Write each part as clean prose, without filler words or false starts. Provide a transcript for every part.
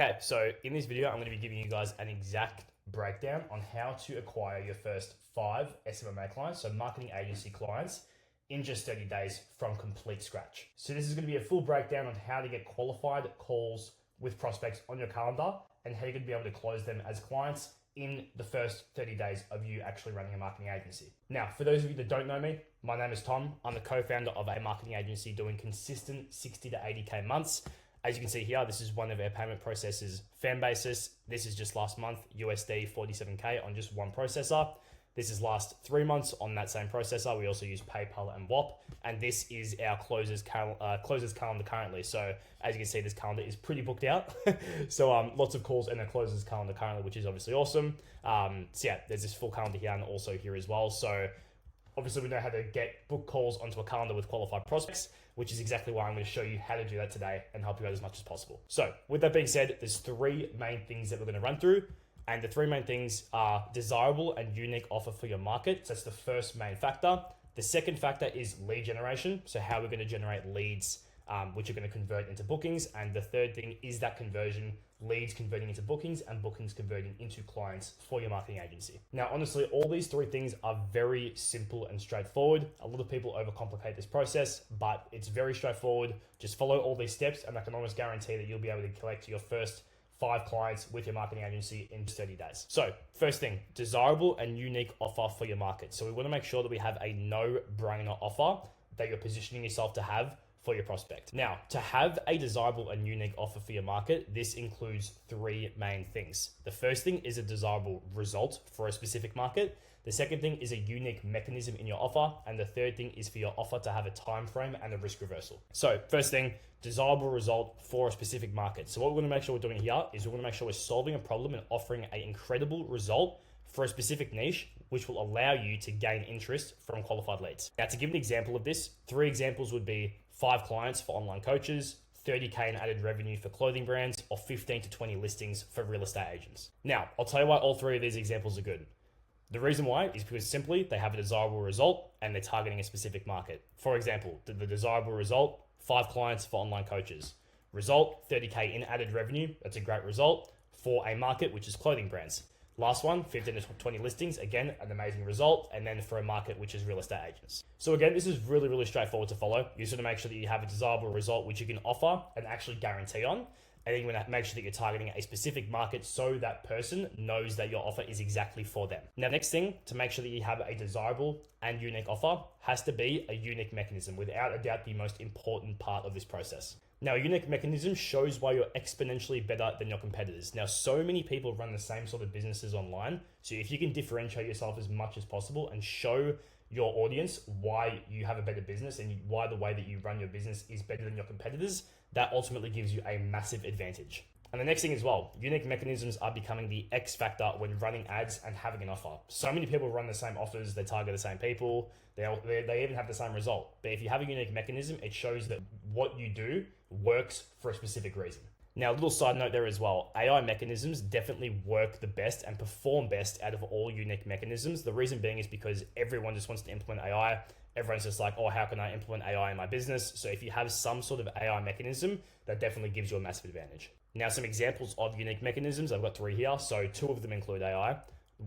Okay, so in this video, I'm going to be giving you guys an exact breakdown on how to acquire your first 5 SMMA clients, so marketing agency clients, in just 30 days from complete scratch. So this is going to be a full breakdown on how to get qualified calls with prospects on your calendar and how you're going to be able to close them as clients in the first 30 days of you actually running a marketing agency. Now, for those of you that don't know me, my name is Tom. I'm the co-founder of a marketing agency doing consistent 60 to 80K months. As you can see here, this is one of our payment processors fan basis. This is just last month, USD 47K on just one processor. This is last 3 months on that same processor. We also use PayPal and WAP. And this is our closers calendar currently. So as you can see, this calendar is pretty booked out. So lots of calls in the closers calendar currently, which is obviously awesome. So yeah, there's this full calendar here and also here as well. So obviously we know how to get book calls onto a calendar with qualified prospects, which is exactly why I'm going to show you how to do that today and help you out as much as possible. So with that being said, there's 3 main things that we're going to run through. And the 3 main things are desirable and unique offer for your market. So that's the first main factor. The second factor is lead generation. So how we're going to generate leads, which are going to convert into bookings. And the third thing is that conversion, leads converting into bookings and bookings converting into clients for your marketing agency. Now, honestly, all these 3 things are very simple and straightforward. A lot of people overcomplicate this process, but it's very straightforward. Just follow all these steps and I can almost guarantee that you'll be able to collect your first 5 clients with your marketing agency in 30 days. So first thing, desirable and unique offer for your market. So we want to make sure that we have a no-brainer offer that you're positioning yourself to have for your prospect. Now, to have a desirable and unique offer for your market, this includes 3 main things. The first thing is a desirable result for a specific market. The second thing is a unique mechanism in your offer. And the third thing is for your offer to have a time frame and a risk reversal. So first thing, desirable result for a specific market. So what we're going to make sure we're doing here is we're going to make sure we're solving a problem and offering an incredible result for a specific niche, which will allow you to gain interest from qualified leads. Now, to give an example of this, 3 examples would be 5 clients for online coaches, 30K in added revenue for clothing brands, or 15 to 20 listings for real estate agents. Now, I'll tell you why all 3 of these examples are good. The reason why is because simply they have a desirable result and they're targeting a specific market. For example, the desirable result, 5 clients for online coaches. Result, 30K in added revenue. That's a great result for a market, which is clothing brands. Last one, 15 to 20 listings. Again, an amazing result. And then for a market, which is real estate agents. So again, this is really, really straightforward to follow. You just want to make sure that you have a desirable result, which you can offer and actually guarantee on. And then you want to make sure that you're targeting a specific market so that person knows that your offer is exactly for them. Now, next thing, to make sure that you have a desirable and unique offer has to be a unique mechanism. Without a doubt, the most important part of this process. Now, a unique mechanism shows why you're exponentially better than your competitors. Now, so many people run the same sort of businesses online. So if you can differentiate yourself as much as possible and show your audience why you have a better business and why the way that you run your business is better than your competitors, that ultimately gives you a massive advantage. And the next thing as well, unique mechanisms are becoming the X factor when running ads and having an offer. So many people run the same offers, they target the same people, they even have the same result. But if you have a unique mechanism, it shows that what you do works for a specific reason. Now, a little side note there as well, AI mechanisms definitely work the best and perform best out of all unique mechanisms. The reason being is because everyone just wants to implement AI. Everyone's just like, oh, how can I implement AI in my business? So if you have some sort of AI mechanism, that definitely gives you a massive advantage. Now, some examples of unique mechanisms, I've got 3 here. So 2 of them include AI.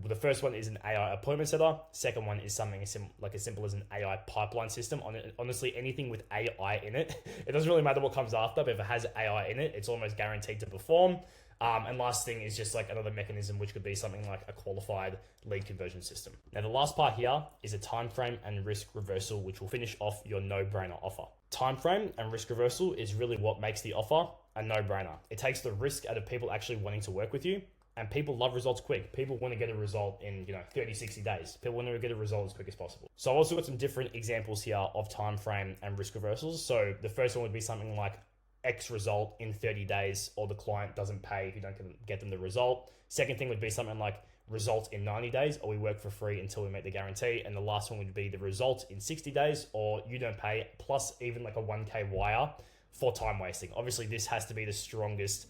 The first one is an AI appointment setter. Second one is something as simple as an AI pipeline system. Honestly, anything with AI in it, it doesn't really matter what comes after, but if it has AI in it, it's almost guaranteed to perform. And last thing is just like another mechanism, which could be something like a qualified lead conversion system. Now, the last part here is a time frame and risk reversal, which will finish off your no-brainer offer. Time frame and risk reversal is really what makes the offer a no-brainer. It takes the risk out of people actually wanting to work with you. And people love results quick. People want to get a result in 30, 60 days. People want to get a result as quick as possible. So I've also got some different examples here of time frame and risk reversals. So the first one would be something like X result in 30 days, or the client doesn't pay if you don't get them the result. Second thing would be something like result in 90 days, or we work for free until we make the guarantee. And the last one would be the result in 60 days, or you don't pay, plus even like a 1K wire for time wasting. Obviously, this has to be the strongest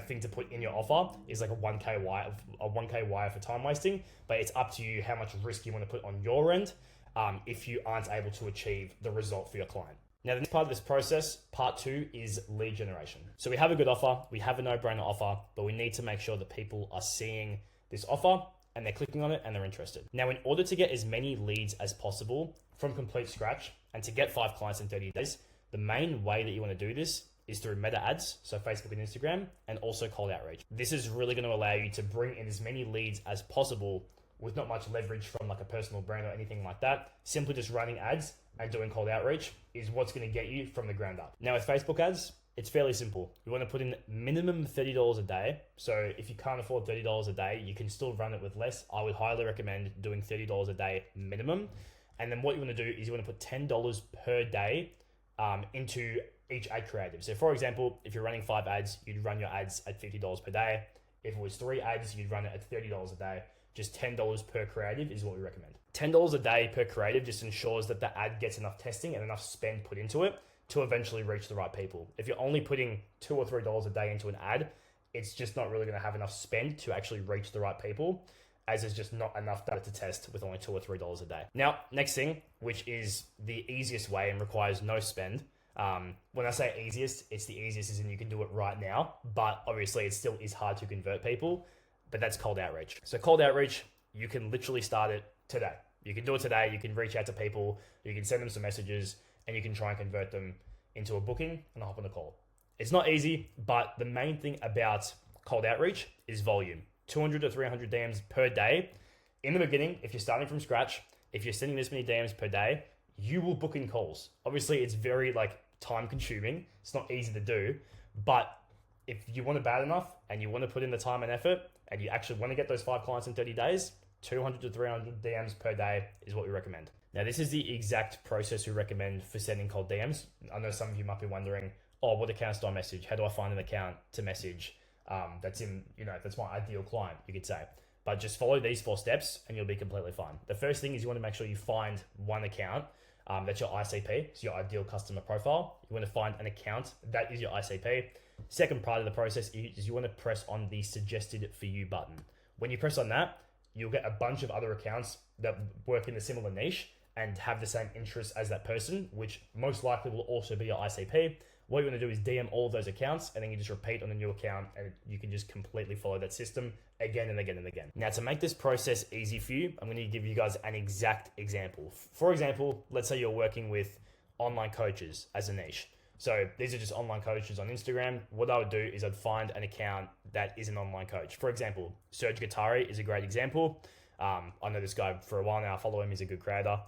thing to put in your offer is like a 1K wire for time wasting, but it's up to you how much risk you want to put on your end if you aren't able to achieve the result for your client. Now, the next part of this process, part 2, is lead generation. So we have a good offer, we have a no-brainer offer, but we need to make sure that people are seeing this offer and they're clicking on it and they're interested. Now, in order to get as many leads as possible from complete scratch and to get 5 clients in 30 days, the main way that you want to do this is through meta ads, so Facebook and Instagram, and also cold outreach. This is really going to allow you to bring in as many leads as possible with not much leverage from like a personal brand or anything like that. Simply just running ads and doing cold outreach is what's going to get you from the ground up. Now with Facebook ads, it's fairly simple. You want to put in minimum $30 a day. So if you can't afford $30 a day, you can still run it with less. I would highly recommend doing $30 a day minimum. And then what you want to do is you want to put $10 per day into each ad creative. So for example, if you're running 5 ads, you'd run your ads at $50 per day. If it was 3 ads, you'd run it at $30 a day. Just $10 per creative is what we recommend. $10 a day per creative just ensures that the ad gets enough testing and enough spend put into it to eventually reach the right people. If you're only putting $2 or $3 a day into an ad, it's just not really going to have enough spend to actually reach the right people, as there's just not enough data to test with only $2 or $3 a day. Now, next thing, which is the easiest way and requires no spend. When I say easiest, it's the easiest as in you can do it right now, but obviously it still is hard to convert people, but that's cold outreach. So cold outreach, you can literally start it today. You can do it today. You can reach out to people, you can send them some messages, and you can try and convert them into a booking and hop on a call. It's not easy, but the main thing about cold outreach is volume. 200 to 300 DMs per day. In the beginning, if you're starting from scratch, if you're sending this many DMs per day, you will book in calls. Obviously, it's very time consuming. It's not easy to do, but if you want it bad enough and you want to put in the time and effort and you actually want to get those 5 clients in 30 days, 200 to 300 DMs per day is what we recommend. Now, this is the exact process we recommend for sending cold DMs. I know some of you might be wondering, oh, what accounts do I message? How do I find an account to message? That's my ideal client, you could say. But just follow these 4 steps and you'll be completely fine. The first thing is you want to make sure you find one account. That's your ICP, so your ideal customer profile. You want to find an account that is your ICP. Second part of the process is you want to press on the suggested for you button. When you press on that, you'll get a bunch of other accounts that work in a similar niche and have the same interests as that person, which most likely will also be your ICP. What you want to do is DM all of those accounts and then you just repeat on a new account and you can just completely follow that system again and again and again. Now, to make this process easy for you, I'm going to give you guys an exact example. For example, let's say you're working with online coaches as a niche. So these are just online coaches on Instagram. What I would do is I'd find an account that is an online coach. For example, Serge Guattari is a great example. I know this guy for a while now. I follow him. He's a good creator.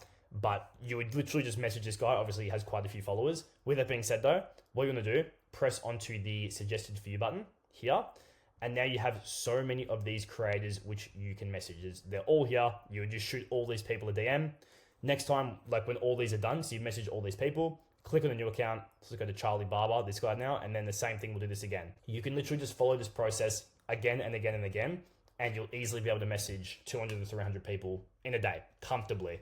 But you would literally just message this guy. Obviously, he has quite a few followers. With that being said, though, what you're going to do, press onto the suggested for you button here. And now you have so many of these creators which you can message. They're all here. You would just shoot all these people a DM. Next time, when all these are done, so you message all these people, click on a new account. Let's go to Charlie Barber, this guy now, and then the same thing, we'll do this again. You can literally just follow this process again and again and again, and you'll easily be able to message 200 to 300 people in a day, comfortably,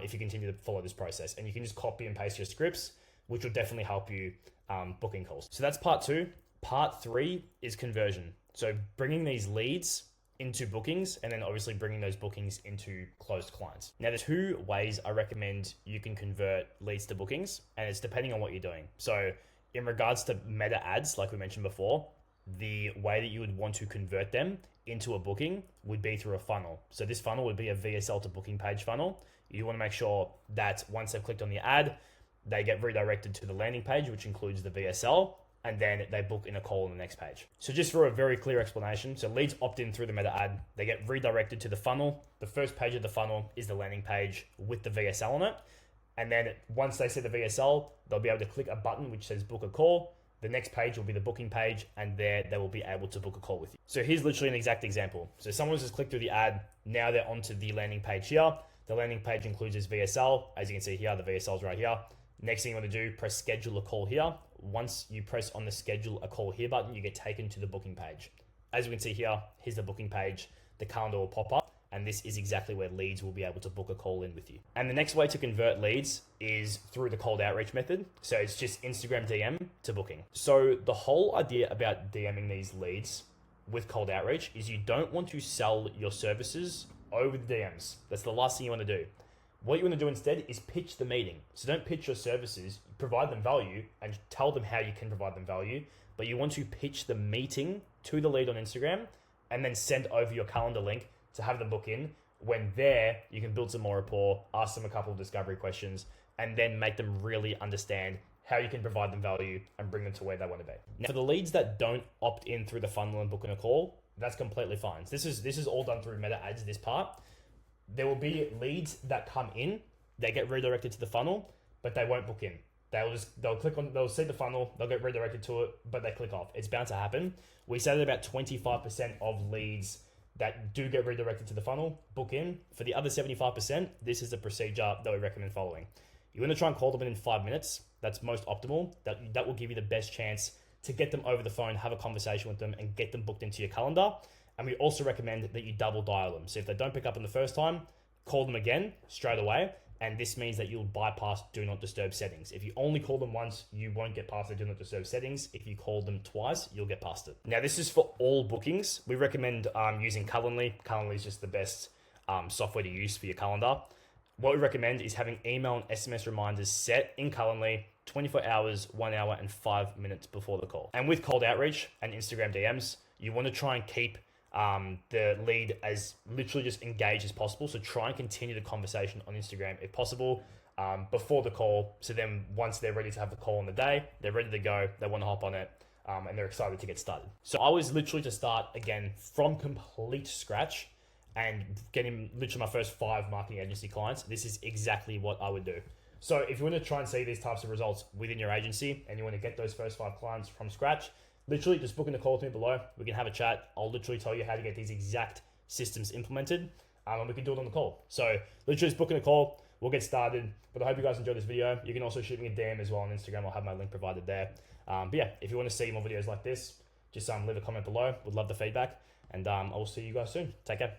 if you continue to follow this process. And you can just copy and paste your scripts, which will definitely help you booking calls. So that's part 2. Part 3 is conversion. So bringing these leads into bookings and then obviously bringing those bookings into closed clients. Now, there's 2 ways I recommend you can convert leads to bookings, and it's depending on what you're doing. So in regards to meta ads, like we mentioned before, the way that you would want to convert them into a booking would be through a funnel. So this funnel would be a VSL to booking page funnel. You want to make sure that once they've clicked on the ad, they get redirected to the landing page, which includes the VSL, and then they book in a call on the next page. So just for a very clear explanation, so leads opt in through the meta ad, they get redirected to the funnel. The first page of the funnel is the landing page with the VSL on it. And then once they see the VSL, they'll be able to click a button which says book a call. The next page will be the booking page, and there they will be able to book a call with you. So here's literally an exact example. So someone's just clicked through the ad. Now they're onto the landing page here. The landing page includes this VSL. As you can see here, the VSL is right here. Next thing you want to do, press schedule a call here. Once you press on the schedule a call here button, you get taken to the booking page. As you can see here, here's the booking page. The calendar will pop up, and this is exactly where leads will be able to book a call in with you. And the next way to convert leads is through the cold outreach method. So it's just Instagram DM to booking. So the whole idea about DMing these leads with cold outreach is you don't want to sell your services over the DMs. That's the last thing you want to do. What you want to do instead is pitch the meeting. So don't pitch your services, provide them value and tell them how you can provide them value, but you want to pitch the meeting to the lead on Instagram and then send over your calendar link to have them book in. When there, you can build some more rapport, ask them a couple of discovery questions, and then make them really understand how you can provide them value and bring them to where they want to be. Now, for the leads that don't opt in through the funnel and book in a call, that's completely fine. So this is all done through meta ads, this part. There will be leads that come in, they get redirected to the funnel, but they won't book in. They'll see the funnel, they'll get redirected to it, but they click off. It's bound to happen. We say that about 25% of leads that do get redirected to the funnel book in. For the other 75%, this is the procedure that we recommend following. You want to try and call them in 5 minutes. That's most optimal. That will give you the best chance to get them over the phone, have a conversation with them, and get them booked into your calendar. And we also recommend that you double dial them. So if they don't pick up on the first time, call them again straight away. And this means that you'll bypass do not disturb settings. If you only call them once, you won't get past the do not disturb settings. If you call them twice, you'll get past it. Now, this is for all bookings. We recommend using Calendly. Calendly is just the best software to use for your calendar. What we recommend is having email and SMS reminders set in Calendly 24 hours, 1 hour, and 5 minutes before the call. And with cold outreach and Instagram DMs, you want to try and keep the lead as literally just engaged as possible. So try and continue the conversation on Instagram if possible before the call. So then once they're ready to have the call on the day, they're ready to go, they want to hop on it, and they're excited to get started. So I was literally to start again from complete scratch and getting literally my first 5 marketing agency clients. This is exactly what I would do. So if you want to try and see these types of results within your agency and you want to get those first 5 clients from scratch, literally just book in a call with me below. We can have a chat. I'll literally tell you how to get these exact systems implemented, and we can do it on the call. So literally just book in a call. We'll get started. But I hope you guys enjoyed this video. You can also shoot me a DM as well on Instagram. I'll have my link provided there. But yeah, if you want to see more videos like this, just leave a comment below. Would love the feedback. And I will see you guys soon. Take care.